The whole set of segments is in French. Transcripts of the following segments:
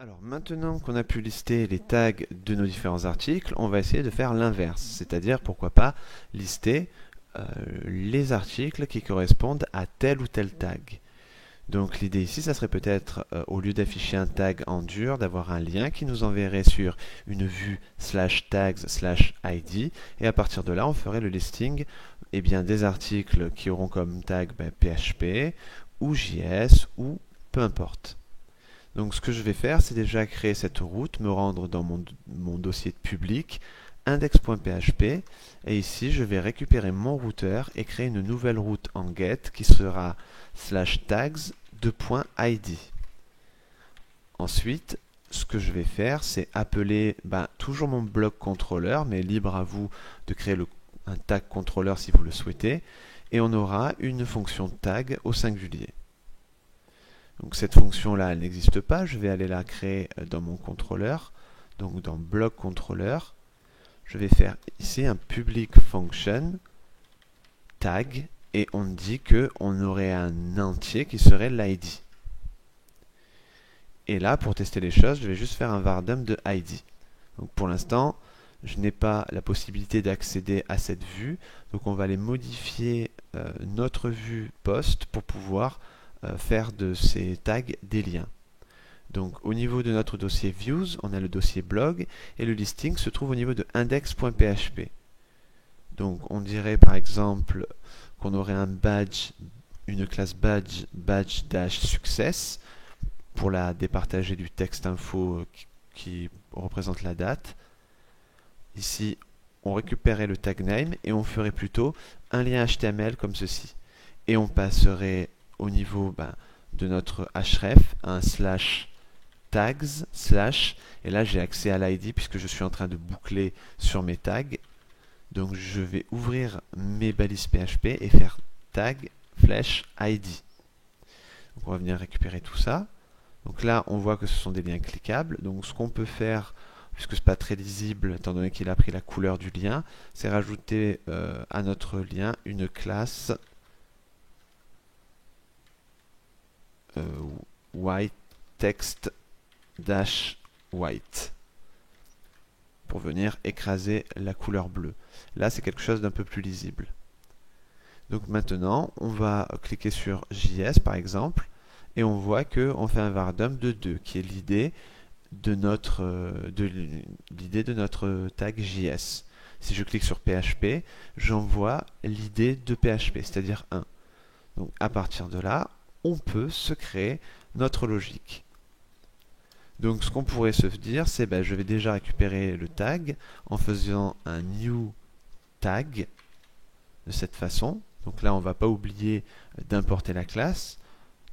Alors maintenant qu'on a pu lister les tags de nos différents articles, on va essayer de faire l'inverse, c'est-à-dire pourquoi pas lister les articles qui correspondent à tel ou tel tag. Donc l'idée ici, ça serait peut-être, au lieu d'afficher un tag en dur, d'avoir un lien qui nous enverrait sur une vue /tags/id, et à partir de là, on ferait le listing des articles qui auront comme tag PHP ou JS ou peu importe. Donc ce que je vais faire, c'est déjà créer cette route, me rendre dans mon dossier de public, index.php, et ici je vais récupérer mon routeur et créer une nouvelle route en get qui sera /tags2.id. Ensuite, ce que je vais faire, c'est appeler toujours mon bloc contrôleur, mais libre à vous de créer un tag contrôleur si vous le souhaitez, et on aura une fonction tag au singulier. Donc cette fonction-là, elle n'existe pas. Je vais aller la créer dans mon contrôleur. Donc dans bloc contrôleur, je vais faire ici un public function tag et on dit qu'on aurait un entier qui serait l'id. Et là, pour tester les choses, je vais juste faire un var_dump de id. Donc pour l'instant, je n'ai pas la possibilité d'accéder à cette vue. Donc on va aller modifier notre vue post pour pouvoir faire de ces tags des liens. Donc au niveau de notre dossier views, on a le dossier blog et le listing se trouve au niveau de index.php. Donc on dirait par exemple qu'on aurait un badge, une classe badge-success pour la départager du texte info qui représente la date. Ici, on récupérait le tag name et on ferait plutôt un lien HTML comme ceci. Et on passerait au niveau de notre href un /tags/ et là j'ai accès à l'id puisque je suis en train de boucler sur mes tags. Donc je vais ouvrir mes balises PHP et faire tag /id. Donc on va venir récupérer tout ça. Donc là on voit que ce sont des liens cliquables. Donc ce qu'on peut faire, puisque c'est pas très lisible étant donné qu'il a pris la couleur du lien, c'est rajouter à notre lien une classe white text -white pour venir écraser la couleur bleue. Là, c'est quelque chose d'un peu plus lisible. Donc maintenant, on va cliquer sur JS par exemple, et on voit qu'on fait un var_dump de 2, qui est l'idée de notre tag JS. Si je clique sur PHP, j'envoie l'idée de PHP, c'est-à-dire 1. Donc à partir de là, on peut se créer notre logique. Donc ce qu'on pourrait se dire, c'est je vais déjà récupérer le tag en faisant un new tag de cette façon. Donc là, on ne va pas oublier d'importer la classe.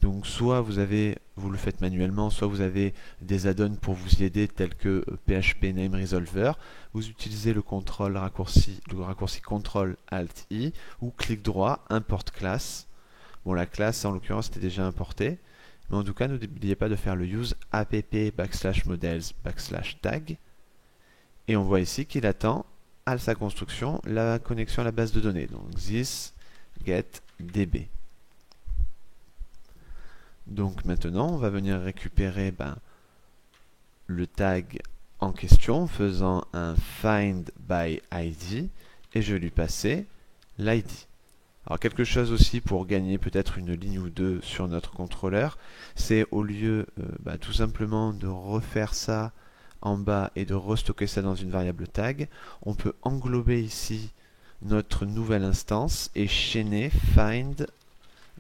Donc soit vous le faites manuellement, soit vous avez des add-ons pour vous y aider tels que PHP Name Resolver. Vous utilisez le raccourci Ctrl-Alt-I ou clic droit, import class. Bon, la classe en l'occurrence était déjà importée. Mais en tout cas, n'oubliez pas de faire le use app_models_tag. Et on voit ici qu'il attend à sa construction la connexion à la base de données. Donc this get db. Donc maintenant, on va venir récupérer le tag en question en faisant un find by id et je vais lui passer l'id. Alors quelque chose aussi pour gagner peut-être une ligne ou deux sur notre contrôleur, c'est au lieu tout simplement de refaire ça en bas et de restocker ça dans une variable tag, on peut englober ici notre nouvelle instance et chaîner find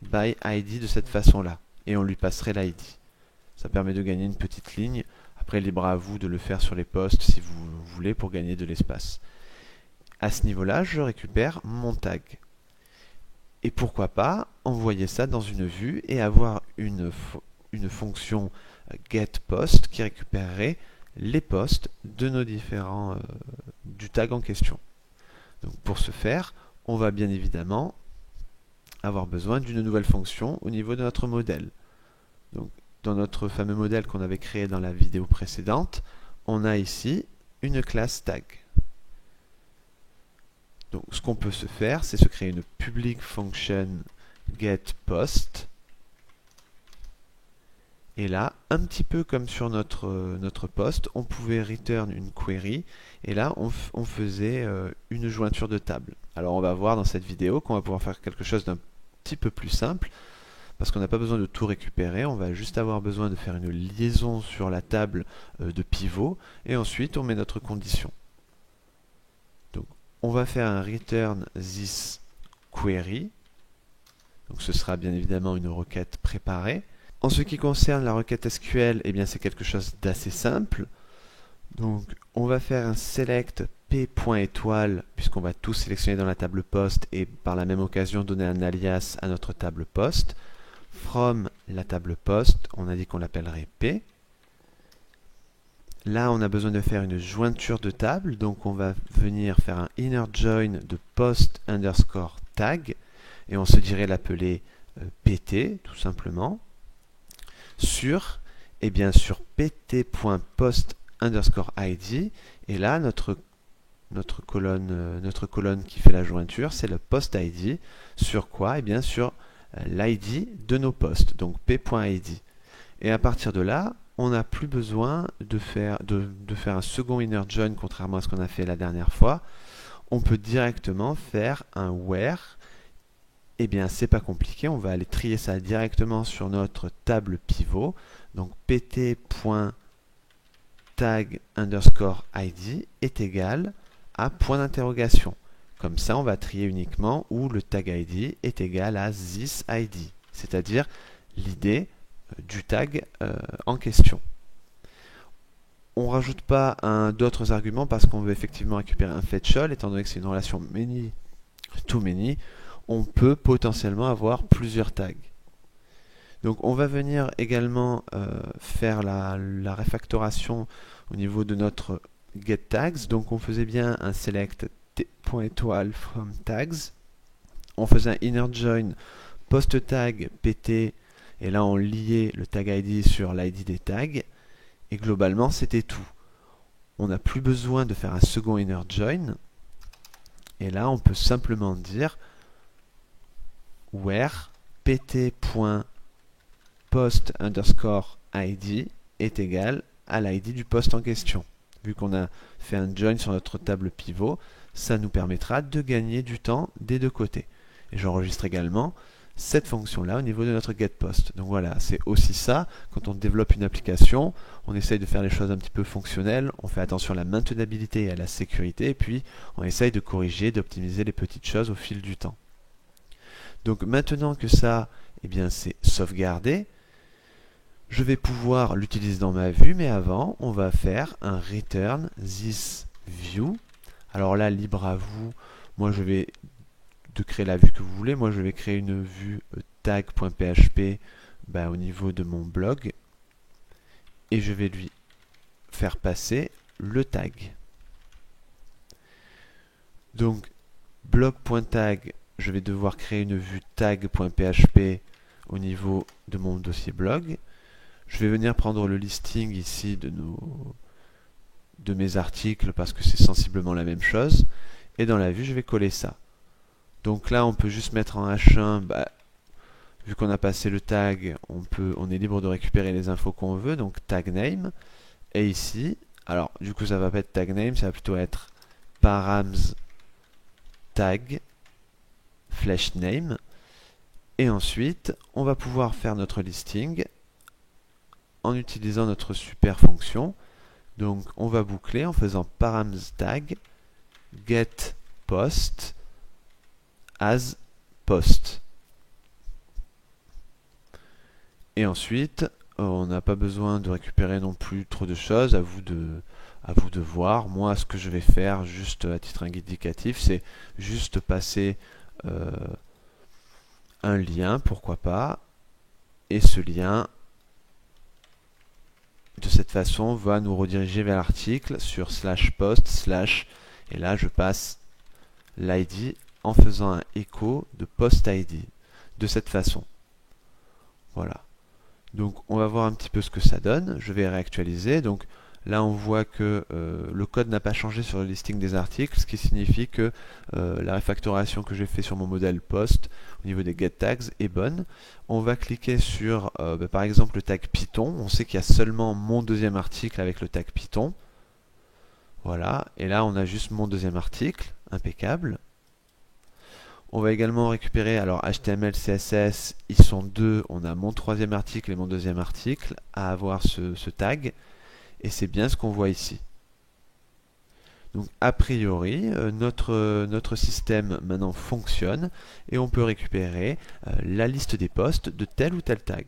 by id de cette façon-là. Et on lui passerait l'id. Ça permet de gagner une petite ligne. Après, libre à vous de le faire sur les postes si vous voulez pour gagner de l'espace. À ce niveau-là, je récupère mon tag. Et pourquoi pas envoyer ça dans une vue et avoir une fonction getPost qui récupérerait les postes de nos différents du tag en question. Donc pour ce faire, on va bien évidemment avoir besoin d'une nouvelle fonction au niveau de notre modèle. Donc dans notre fameux modèle qu'on avait créé dans la vidéo précédente, on a ici une classe tag. Donc ce qu'on peut se faire, c'est se créer une public function getPost Et là, un petit peu comme sur notre poste, on pouvait return une query, et là, on faisait une jointure de table. Alors, on va voir dans cette vidéo qu'on va pouvoir faire quelque chose d'un petit peu plus simple, parce qu'on n'a pas besoin de tout récupérer, on va juste avoir besoin de faire une liaison sur la table de pivot, et ensuite, on met notre condition. Donc, on va faire un return this query, donc ce sera bien évidemment une requête préparée. En ce qui concerne la requête SQL, eh bien c'est quelque chose d'assez simple. Donc on va faire un select p.étoile puisqu'on va tout sélectionner dans la table poste et par la même occasion donner un alias à notre table poste. From la table poste, on a dit qu'on l'appellerait p. Là on a besoin de faire une jointure de table, donc on va venir faire un inner join de post underscore tag et on se dirait l'appeler pt tout simplement sur, et bien sur pt.post underscore id, et là notre colonne qui fait la jointure, c'est le post id, sur quoi? Et bien sur l'id de nos postes, donc p.id. Et à partir de là, on n'a plus besoin de faire un second inner join, contrairement à ce qu'on a fait la dernière fois. On peut directement faire un where. Eh bien, c'est pas compliqué, on va aller trier ça directement sur notre table pivot. Donc, pt.tag underscore id est égal à point d'interrogation. Comme ça, on va trier uniquement où le tag id est égal à this id, c'est-à-dire l'id du tag en question. On ne rajoute pas d'autres arguments parce qu'on veut effectivement récupérer un fetch all, étant donné que c'est une relation many to many. On peut potentiellement avoir plusieurs tags. Donc on va venir également faire la refactoration au niveau de notre getTags. Donc on faisait bien un select t.étoile from tags. On faisait un inner join post tag pt et là on liait le tag id sur l'id des tags. Et globalement c'était tout. On n'a plus besoin de faire un second inner join. Et là on peut simplement dire where pt.post underscore id est égal à l'id du poste en question. Vu qu'on a fait un join sur notre table pivot, ça nous permettra de gagner du temps des deux côtés. Et j'enregistre également cette fonction-là au niveau de notre getPost. Donc voilà, c'est aussi ça, quand on développe une application, on essaye de faire les choses un petit peu fonctionnelles, on fait attention à la maintenabilité et à la sécurité, et puis on essaye de corriger, d'optimiser les petites choses au fil du temps. Donc maintenant que ça, eh bien c'est sauvegardé, je vais pouvoir l'utiliser dans ma vue, mais avant, on va faire un return this view. Alors là, libre à vous, moi je vais de créer la vue que vous voulez, moi je vais créer une vue tag.php au niveau de mon blog, et je vais lui faire passer le tag. Donc blog.tag, je vais devoir créer une vue tag.php au niveau de mon dossier blog. Je vais venir prendre le listing ici de mes articles parce que c'est sensiblement la même chose. Et dans la vue, je vais coller ça. Donc là, on peut juste mettre en H1, vu qu'on a passé le tag, on est libre de récupérer les infos qu'on veut, donc tag name. Et ici, alors du coup, ça va pas être tag name, ça va plutôt être params tag flash name. Et ensuite, on va pouvoir faire notre listing en utilisant notre super fonction. Donc on va boucler en faisant params tag get post as post. Et ensuite, on n'a pas besoin de récupérer non plus trop de choses, à vous de voir. Moi, ce que je vais faire, juste à titre indicatif, c'est juste passer un lien, pourquoi pas, et ce lien, de cette façon, va nous rediriger vers l'article sur /post/ et là je passe l'id en faisant un écho de post id de cette façon. Voilà. Donc on va voir un petit peu ce que ça donne. Je vais réactualiser. Donc là on voit que le code n'a pas changé sur le listing des articles, ce qui signifie que la refactoration que j'ai fait sur mon modèle post au niveau des get tags est bonne. On va cliquer sur par exemple le tag Python. On sait qu'il y a seulement mon deuxième article avec le tag Python. Voilà, et là on a juste mon deuxième article, impeccable. On va également récupérer, alors HTML, CSS, ils sont deux, on a mon troisième article et mon deuxième article à avoir ce tag, et c'est bien ce qu'on voit ici. Donc a priori, notre système maintenant fonctionne, et on peut récupérer la liste des postes de tel ou tel tag.